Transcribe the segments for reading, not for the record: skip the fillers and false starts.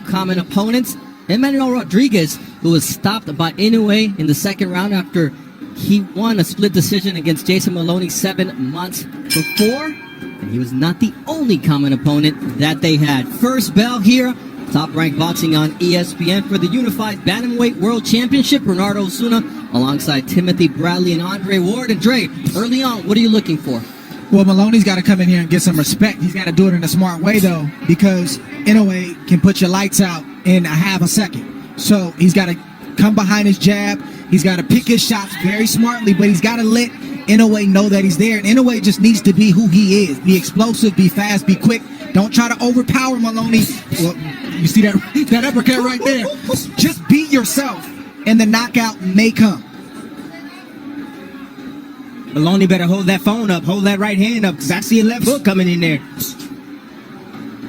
common opponents. Emmanuel Rodriguez, who was stopped by Inoue in the second round after he won a split decision against Jason Moloney 7 months before. And he was not the only common opponent that they had. First bell here. Top Rank Boxing on ESPN for the Unified Bantamweight World Championship. Bernardo Osuna alongside Timothy Bradley and Andre Ward. And Dre, early on, what are you looking for? Well, Moloney's got to come in here and get some respect. He's got to do it in a smart way, though, because Inoue can put your lights out in a half a second. So he's got to come behind his jab. He's got to pick his shots very smartly, but he's got to let Inoue know that he's there. And Inoue just needs to be who he is. Be explosive, be fast, be quick. Don't try to overpower Moloney. Well, you see that uppercut right there? Just be yourself, and the knockout may come. Moloney better hold that phone up, hold that right hand up, because I see a left hook coming in there.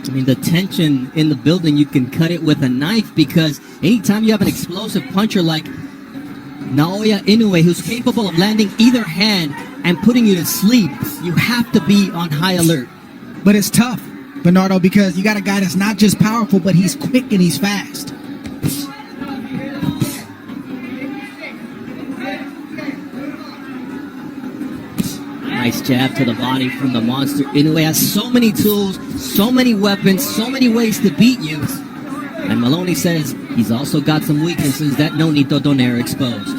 I mean, the tension in the building, you can cut it with a knife, because anytime you have an explosive puncher like Naoya Inoue, who's capable of landing either hand and putting you to sleep, you have to be on high alert. But it's tough, Bernardo, because you got a guy that's not just powerful, but he's quick and he's fast. Nice jab to the body from the monster. Inoue has so many tools, so many weapons, so many ways to beat you. And Moloney says he's also got some weaknesses that Nonito Donaire exposed.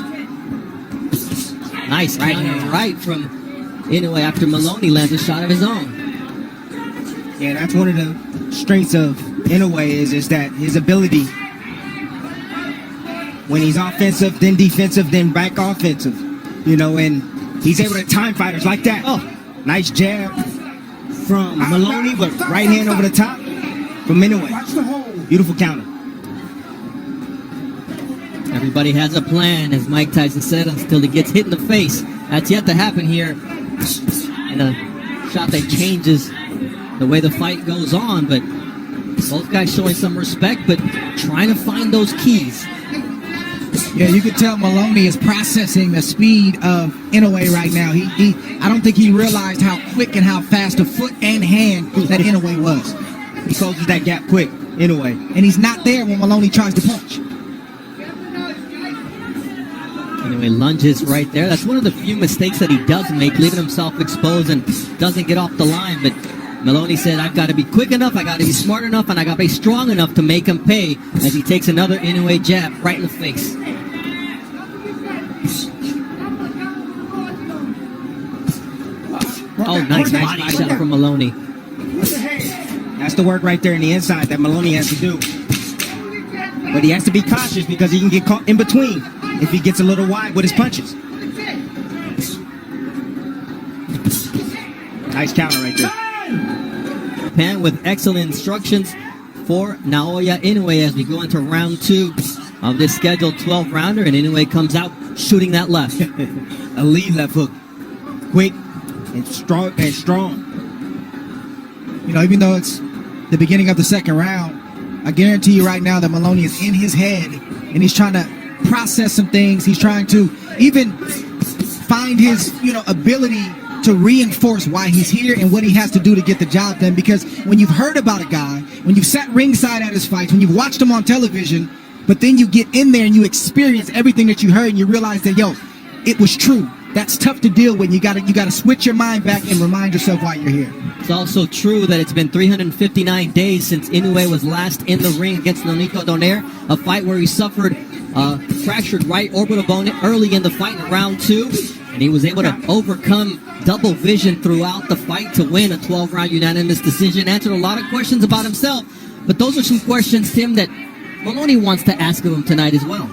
Nice counter right from Inoue after Moloney lands a shot of his own. Yeah, that's one of the strengths of Inoue is that his ability, when he's offensive, then defensive, then back offensive, you know, and he's able to time fighters like that. Oh, nice jab from Moloney, but right hand over the top from Inoue. Beautiful counter. Everybody has a plan, as Mike Tyson said, until he gets hit in the face. That's yet to happen here. And a shot that changes the way the fight goes on, but both guys showing some respect, but trying to find those keys. Yeah, you can tell Moloney is processing the speed of Inoue right now. I don't think he realized how quick and how fast of foot and hand that Inoue was. He closes that gap quick, Inoue. And he's not there when Moloney tries to punch. Anyway, lunges right there. That's one of the few mistakes that he does make, leaving himself exposed and doesn't get off the line. But Moloney said, I've got to be quick enough, I got to be smart enough, and I got to be strong enough to make him pay, as he takes another Inoue jab right in the face. Oh, nice body shot from Moloney. That's the work right there in the inside that Moloney has to do. But he has to be cautious because he can get caught in between if he gets a little wide with his punches. Nice counter right there. Pan with excellent instructions for Naoya Inoue as we go into round 2 of this scheduled 12-rounder, and Inoue comes out shooting that left. A lead left hook. Quick and strong You know, even though it's the beginning of the second round, I guarantee you right now that Moloney is in his head and he's trying to process some things. He's trying to even find his, ability to reinforce why he's here and what he has to do to get the job done. Because when you've heard about a guy, when you've sat ringside at his fights, when you've watched him on television, but then you get in there and you experience everything that you heard and you realize that, it was true. That's tough to deal with. You gotta switch your mind back and remind yourself why you're here. It's also true that it's been 359 days since Inoue was last in the ring against Nonito Donaire, a fight where he suffered a fractured right orbital bone early in the fight in round 2, and he was able to overcome double vision throughout the fight to win a 12-round unanimous decision. Answered a lot of questions about himself, but those are some questions, Tim, that Moloney wants to ask of him tonight as well.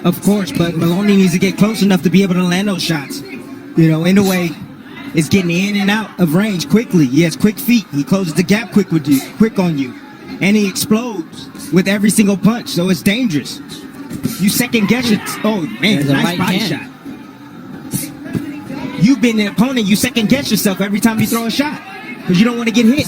Of course, but Moloney needs to get close enough to be able to land those shots. Inoue is getting in and out of range quickly. He has quick feet. He closes the gap quick on you. And he explodes with every single punch, so it's dangerous. You second guess it. Oh, man, nice right body shot. You've been the opponent. You second guess yourself every time you throw a shot because you don't want to get hit.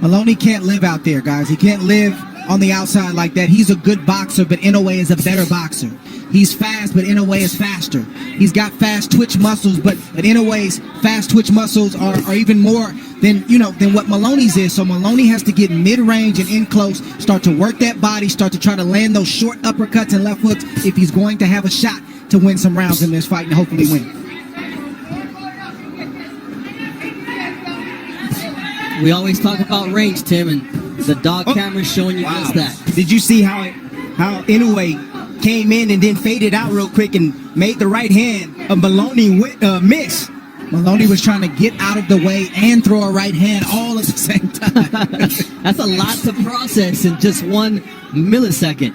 Moloney can't live out there, guys. He can't live on the outside like that. He's a good boxer, but Inoue is a better boxer. He's fast, but Inoue is faster. He's got fast twitch muscles, but Inoue's fast twitch muscles are even more than what Maloney's is. So Maloney has to get mid-range and in close, start to work that body, start to try to land those short uppercuts and left hooks if he's going to have a shot to win some rounds in this fight and hopefully win. We always talk about range, Tim, and the dog camera's showing you just that. Did you see how Inoue came in and then faded out real quick and made the right hand of Maloney miss? Maloney was trying to get out of the way and throw a right hand all at the same time. That's a lot to process in just 1 millisecond.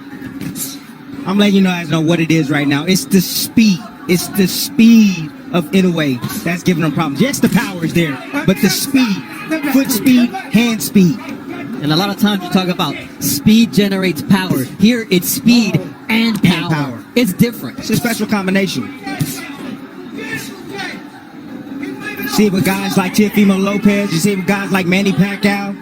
I'm letting you guys know what it is right now. It's the speed. It's the speed of Inoue that's giving them problems. Yes, the power is there, but the speed, foot speed, hand speed. And a lot of times you talk about speed generates power. Here it's speed and power. It's different. It's a special combination. See it with guys like Teofimo Lopez. You see it with guys like Manny Pacquiao.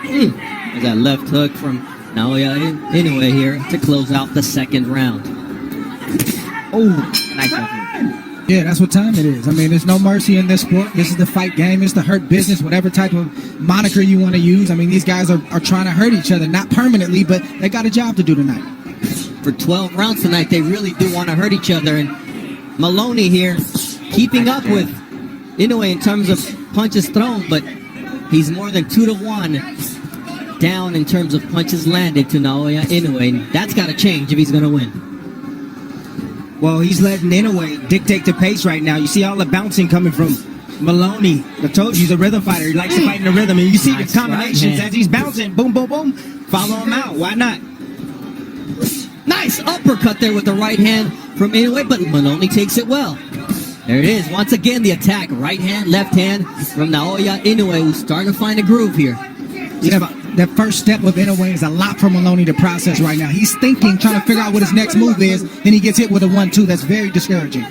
There's that left hook from Naoya Inoue here to close out the second round. Oh, nice one. Yeah, that's what time it is. I mean, there's no mercy in this sport. This is the fight game. It's the hurt business, whatever type of moniker you want to use. I mean, these guys are trying to hurt each other, not permanently, but they got a job to do tonight. For 12 rounds tonight, they really do want to hurt each other. And Maloney here keeping up with Inoue in terms of punches thrown, but he's more than 2-1 down in terms of punches landed to Naoya Inoue. And that's got to change if he's going to win. Well, he's letting Inoue dictate the pace right now. You see all the bouncing coming from Maloney. I told you he's a rhythm fighter. He likes to fight in the rhythm. And you see the combinations as he's bouncing. Boom, boom, boom. Follow him out. Why not? Nice uppercut there with the right hand from Inoue, but Maloney takes it well. There it is. Once again, the attack. Right hand, left hand from Naoya Inoue, who's starting to find a groove here. That first step of Inoue is a lot for Maloney to process right now. He's thinking, trying to figure out what his next move is, then he gets hit with a 1-2. That's very discouraging.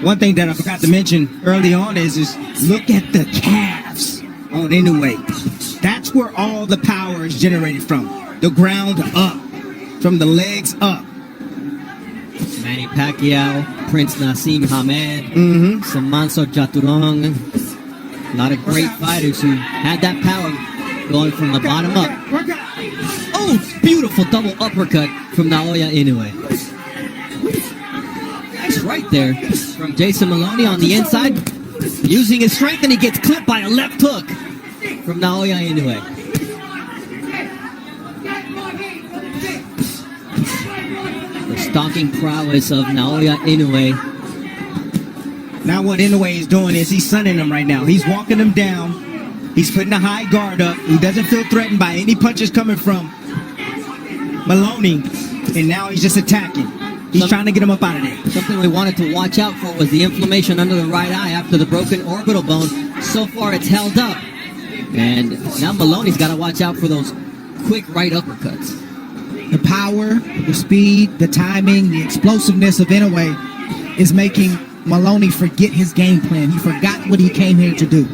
One thing that I forgot to mention early on is look at the calves on Inoue. That's where all the power is generated from. The ground up, from the legs up. Manny Pacquiao, Prince Nassim Hamed, Samanso Jaturong. A lot of great fighters who had that power going from the bottom up. Oh, beautiful double uppercut from Naoya Inoue. Nice right there from Jason Maloney on the inside. Using his strength, and he gets clipped by a left hook from Naoya Inoue. The stalking prowess of Naoya Inoue. Now what Inoue is doing is he's sunning him right now. He's walking him down. He's putting a high guard up. He doesn't feel threatened by any punches coming from Maloney. And now he's just attacking. He's trying to get him up out of there. Something we wanted to watch out for was the inflammation under the right eye after the broken orbital bone. So far it's held up. And now Maloney's got to watch out for those quick right uppercuts. The power, the speed, the timing, the explosiveness of Inoue is making Maloney forget his game plan. He forgot what he came here to do.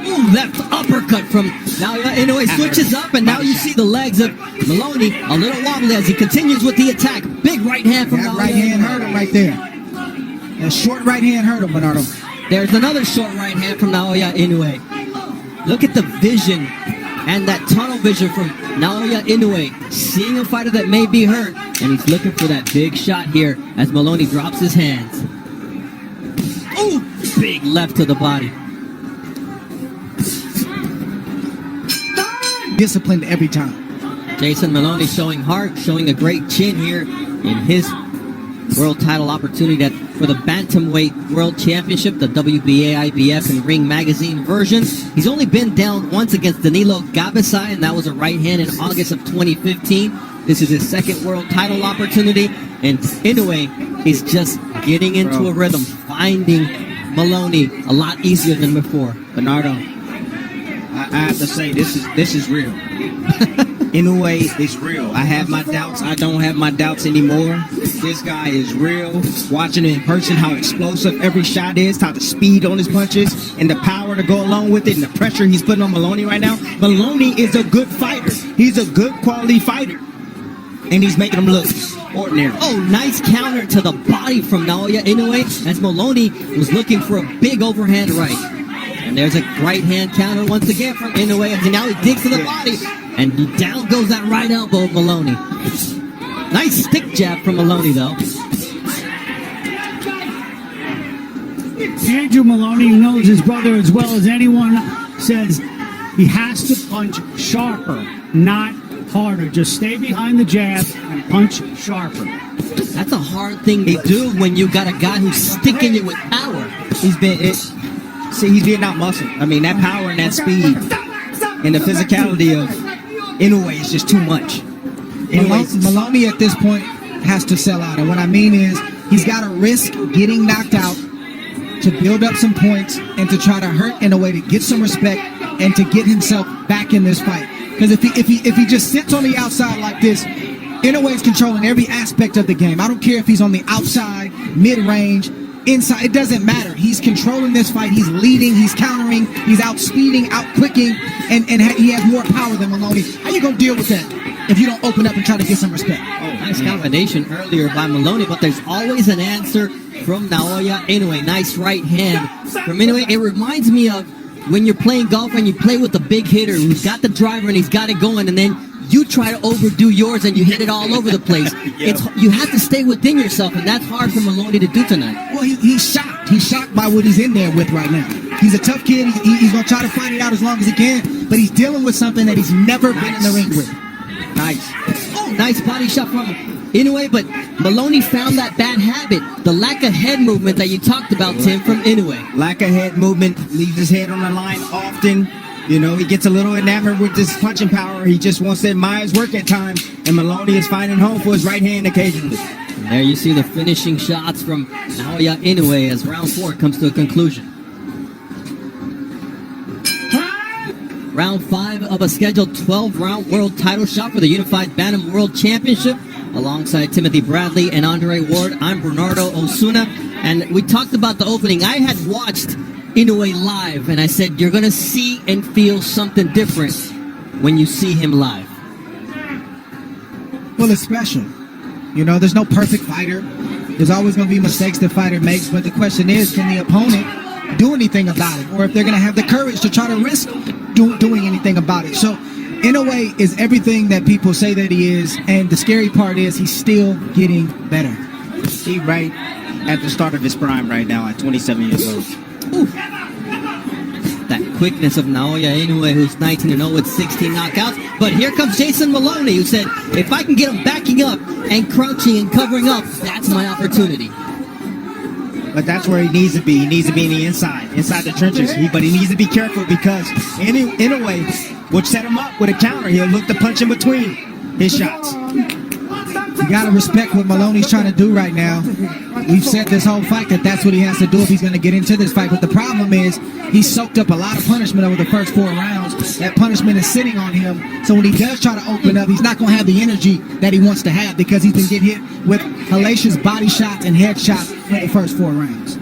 Ooh, left uppercut from Naoya Inoue. Switches up, and now you see the legs of Maloney a little wobbly as he continues with the attack. Big right hand from That Naoya right hand Inoue. hurt him right there. That short right hand hurt him, Bernardo. There's another short right hand from Naoya Inoue. Look at the vision and that tunnel vision from Naoya Inoue. Seeing a fighter that may be hurt, and he's looking for that big shot here as Maloney drops his hands. Ooh, big left to the body. Disciplined every time. Jason Maloney showing heart, showing a great chin here in his world title opportunity for the Bantamweight World Championship, the WBA, IBF, and Ring Magazine version. He's only been down once against Danilo Gabasai, and that was a right hand in August of 2015. This is his second world title opportunity, and Inoue is just getting into a rhythm, finding Maloney a lot easier than before. Bernardo, I have to say, this is real. Inoue is real. I have my doubts. I don't have my doubts anymore. This guy is real. Watching it in person, how explosive every shot is, how the speed on his punches, and the power to go along with it, and the pressure he's putting on Maloney right now. Maloney is a good fighter. He's a good quality fighter. and he's making them look ordinary. Oh, nice counter to the body from Naoya Inoue as Moloney was looking for a big overhand right. And there's a right hand counter once again from Inoue, and now he digs to the body, and down goes that right elbow of Moloney. Nice stick jab from Moloney, though. Andrew Moloney knows his brother as well as anyone, says he has to punch sharper, not harder. Just stay behind the jab and punch sharper. That's a hard thing to do when you got a guy who's sticking it with power. He's being out muscled. I mean, that power and that speed and the physicality of Inoue is just too much. Moloney at this point has to sell out. And what I mean is he's got to risk getting knocked out to build up some points and to try to hurt Inoue to get some respect and to get himself back in this fight. Because if he just sits on the outside like this, Inoue is controlling every aspect of the game. I don't care if he's on the outside, mid-range, inside. It doesn't matter. He's controlling this fight. He's leading. He's countering. He's outspeeding, outquicking, and he has more power than Moloney. How you gonna deal with that if you don't open up and try to get some respect? Oh, nice combination earlier by Moloney, but there's always an answer from Naoya Inoue. Nice right hand from Inoue. It reminds me of when you're playing golf and you play with a big hitter who's got the driver and he's got it going, and then you try to overdo yours and you hit it all over the place. You have to stay within yourself, and that's hard for Moloney to do tonight. Well, he's shocked. He's shocked by what he's in there with right now. He's a tough kid. He's going to try to fight it out as long as he can, but he's dealing with something that he's never been in the ring with. Nice. Oh, nice body shot from Inoue, but Moloney found that bad habit, the lack of head movement that you talked about, Tim, from Inoue. Lack of head movement, leaves his head on the line often. You know, he gets a little enamored with this punching power. He just wants to admire his work at times, and Moloney is finding home for his right hand occasionally. And there you see the finishing shots from Naoya Inoue as round 4 comes to a conclusion. Round 5 of a scheduled 12-round world title shot for the Unified Bantam World Championship. Alongside Timothy Bradley and Andre Ward, I'm Bernardo Osuna. And we talked about the opening. I had watched Inoue live, and I said, you're going to see and feel something different when you see him live. Well, it's special. You know, there's no perfect fighter. There's always going to be mistakes the fighter makes, but the question is, can the opponent do anything about it? Or if they're going to have the courage to try to risk doing anything about it. So Inoue is everything that people say that he is, and the scary part is he's still getting better. He's right at the start of his prime right now at 27 years old. Ooh. That quickness of Naoya Inoue, who's 19-0 with 16 knockouts. But here comes Jason Moloney, who said, if I can get him backing up and crouching and covering up, that's my opportunity. But that's where he needs to be. He needs to be in the inside the trenches. But he needs to be careful because Inoue will set him up with a counter. He'll look to punch in between his shots. You got to respect what Moloney's trying to do right now. We've said this whole fight that that's what he has to do if he's going to get into this fight. But the problem is he's soaked up a lot of punishment over the first 4 rounds. That punishment is sitting on him. So when he does try to open up, he's not going to have the energy that he wants to have because he's been getting hit with hellacious body shots and head shots for the first 4 rounds.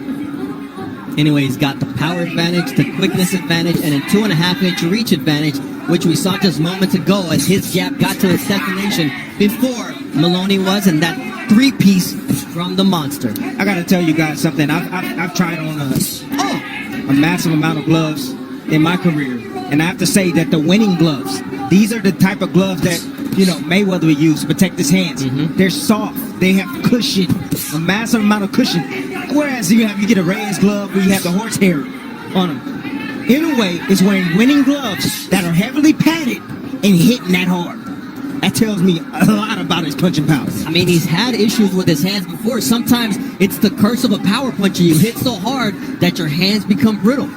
Anyway, he's got the power advantage, the quickness advantage, and a 2.5-inch reach advantage, which we saw just moments ago as his jab got to its destination before Moloney was, and that 3-piece from the monster. I got to tell you guys something. I've tried on a massive amount of gloves in my career, and I have to say that the winning gloves, these are the type of gloves that, you know, Mayweather would use to protect his hands. Mm-hmm. They're soft. They have cushion, a massive amount of cushion. Whereas you get a Reyes glove where you have the horsehair on them. Inoue is wearing winning gloves that are heavily padded and hitting that hard. That tells me a lot about his punching power. I mean, he's had issues with his hands before. Sometimes it's the curse of a power puncher. You hit so hard that your hands become brittle.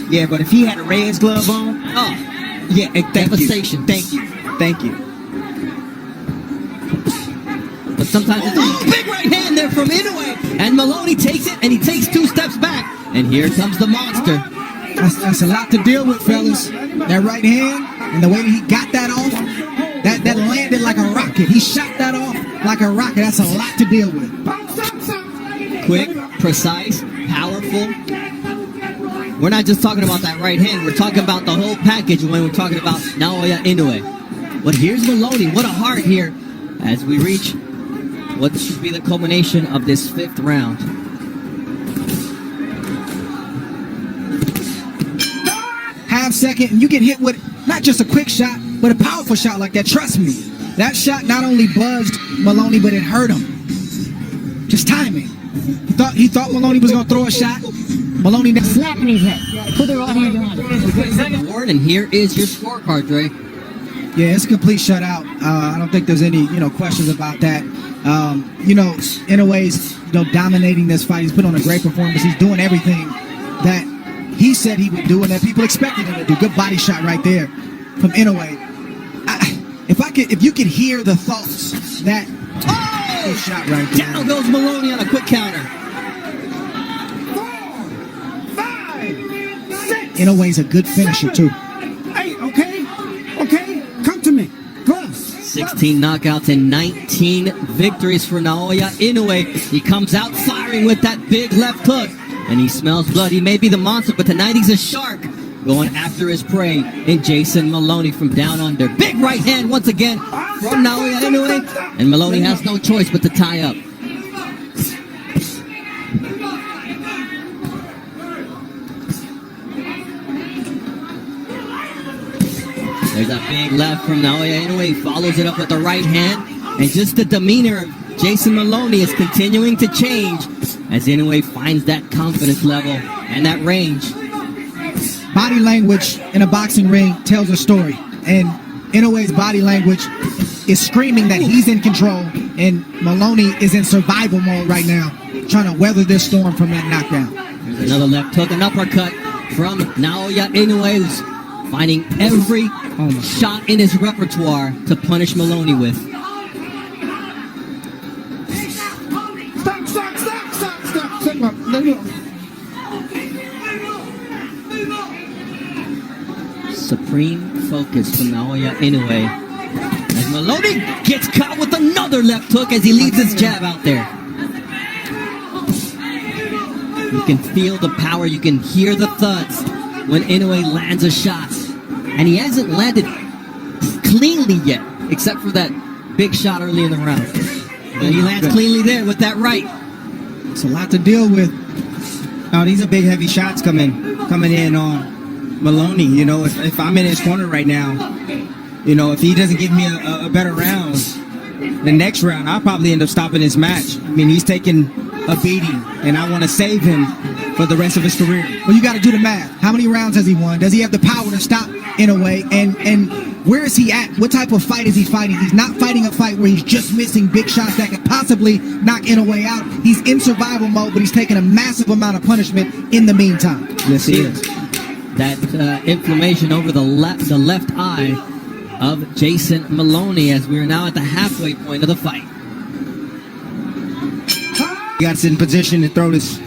Yeah, but if he had a Reyes glove on, yeah, devastation. Thank you. But sometimes it's big right hand there from Inoue, and Moloney takes it, and he takes 2 steps back, and here comes the monster. That's a lot to deal with, fellas. That right hand and the way that he got that off, that landed like a rocket. He shot that off like a rocket. That's a lot to deal with. Quick, precise, powerful. We're not just talking about that right hand. We're talking about the whole package when we're talking about Naoya Inoue. But here's Moloney. What a heart here as we reach what should be the culmination of this 5th round. Half second, and you get hit with not just a quick shot, but a powerful shot like that. Trust me, that shot not only buzzed Moloney, but it hurt him. Just timing. He thought Moloney was going to throw a shot. Moloney never Slapping his head. Put the right hand on it. And here is your scorecard, Dre. Yeah, it's a complete shutout. I don't think there's any, questions about that. Inoue's, dominating this fight. He's put on a great performance. He's doing everything that he said he would do and that people expected him to do. Good body shot right there from Inoue. If you could hear the thoughts that shot right there. Down goes Moloney on a quick counter. 4, 5, 6. Inoue's a good finisher too. Hey, okay, come to me. Go on. 16 knockouts and 19 victories for Naoya Inoue. He comes out firing with that big left hook, and he smells blood. He may be the monster, but tonight he's a shark going after his prey in Jason Moloney from down under. Big right hand once again from Naoya Inoue, and Moloney has no choice but to tie up. There's a big left from Naoya Inoue. He follows it up with the right hand. And just the demeanor of Jason Moloney is continuing to change as Inoue finds that confidence level and that range. Body language in a boxing ring tells a story. And Inoue's body language is screaming that he's in control. And Moloney is in survival mode right now, trying to weather this storm from that knockdown. There's another left hook, an uppercut from Naoya Inoue, who's finding every shot in his repertoire to punish Moloney with. Stop. Supreme focus from Naoya Inoue. As Moloney gets caught with another left hook as he leaves his jab out there. You can feel the power, you can hear the thuds when Inoue lands a shot. And he hasn't landed cleanly yet, except for that big shot early in the round. But he lands cleanly there with that right. It's a lot to deal with. Oh, these are big, heavy shots coming in on Moloney. If I'm in his corner right now, if he doesn't give me a better round, the next round, I'll probably end up stopping his match. I mean, he's taking a beating, and I want to save him for the rest of his career. Well, you got to do the math. How many rounds has he won? Does he have the power to stop Inoue? And where is he at? What type of fight is he fighting? He's not fighting a fight where he's just missing big shots that could possibly knock Inoue out. He's in survival mode, but he's taking a massive amount of punishment in the meantime. Yes, he is. That inflammation over the left eye of Jason Moloney as we are now at the halfway point of the fight. He got in position to throw this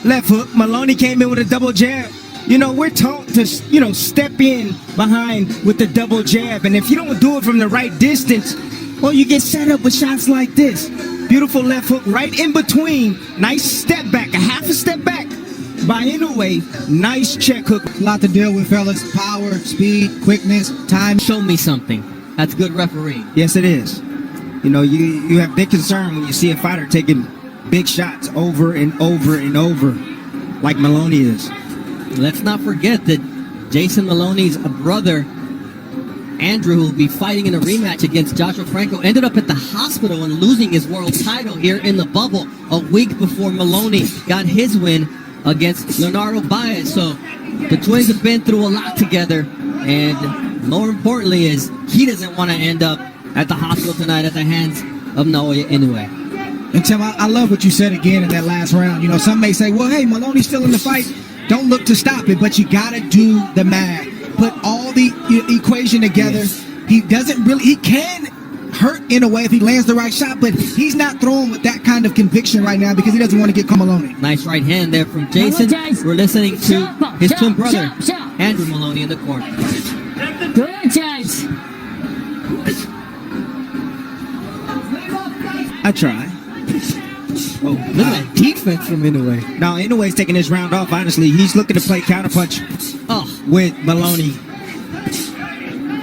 left hook. Moloney came in with a double jab. We're taught to, step in behind with the double jab. And if you don't do it from the right distance, well, you get set up with shots like this. Beautiful left hook right in between. Nice step back, a half a step back by Inoue. Nice check hook. A lot to deal with, fellas. Power, speed, quickness, time. Show me something. That's good refereeing. Yes, it is. You have big concern when you see a fighter taking big shots over and over and over like Moloney is. Let's not forget that Jason Moloney's brother, Andrew, who will be fighting in a rematch against Joshua Franco, ended up at the hospital and losing his world title here in the bubble a week before Moloney got his win against Leonardo Baez. So the twins have been through a lot together, and more importantly is he doesn't want to end up at the hospital tonight at the hands of Naoya Inoue. And Tim, I love what you said again in that last round. Some may say, well, hey, Moloney's still in the fight. Don't look to stop it, but you got to do the math. Put all the equation together. Yes. He can hurt Inoue if he lands the right shot, but he's not throwing with that kind of conviction right now because he doesn't want to get caught Moloney. Nice right hand there from Jason. We're listening to his twin brother, Andrew Moloney, in the corner. Good, guys. I try. Oh, look at that defense from Inoue. Now, Inoue's taking his round off, honestly. He's looking to play counterpunch with Moloney.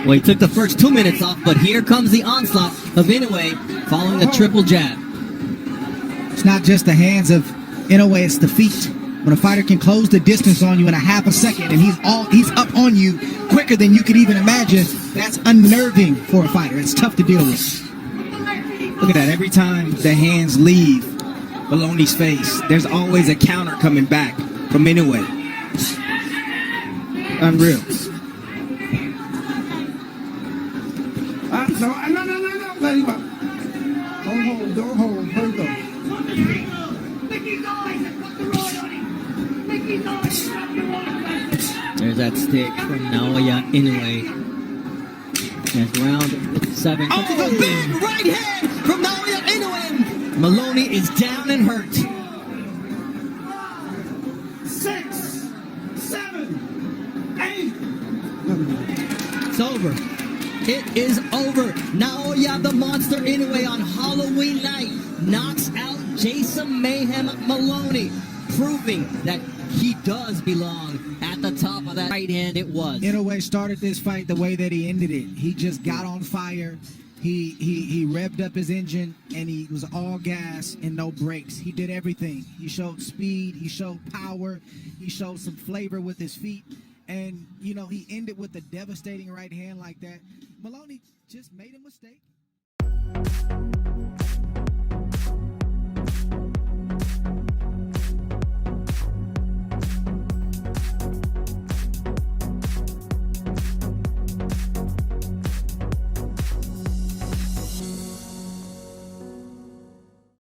Well, he took the first 2 minutes off, but here comes the onslaught of Inoue following a triple jab. It's not just the hands of Inoue, it's the feet. When a fighter can close the distance on you in a half a second and he's up on you quicker than you could even imagine, that's unnerving for a fighter. It's tough to deal with. Look at that. Every time the hands leave Maloney's face, there's always a counter coming back from Inoue. Unreal. No. Let him up. Don't hold. Here we go. There's that stick from Naoya Inoue. That's round 7. Oh, the big right hand from Naoya Inoue. Moloney is down and hurt. 6, 7, 8. It's over. It is over. Naoya the Monster Inoue on Halloween night knocks out Jason Mayhem Moloney, proving that he does belong at the top of that right hand. It was. Inoue started this fight the way that he ended it. He just got on fire. He revved up his engine and he was all gas and no brakes. He did everything. He showed speed. He showed power. He showed some flavor with his feet. And, you know, he ended with a devastating right hand like that. Moloney just made a mistake.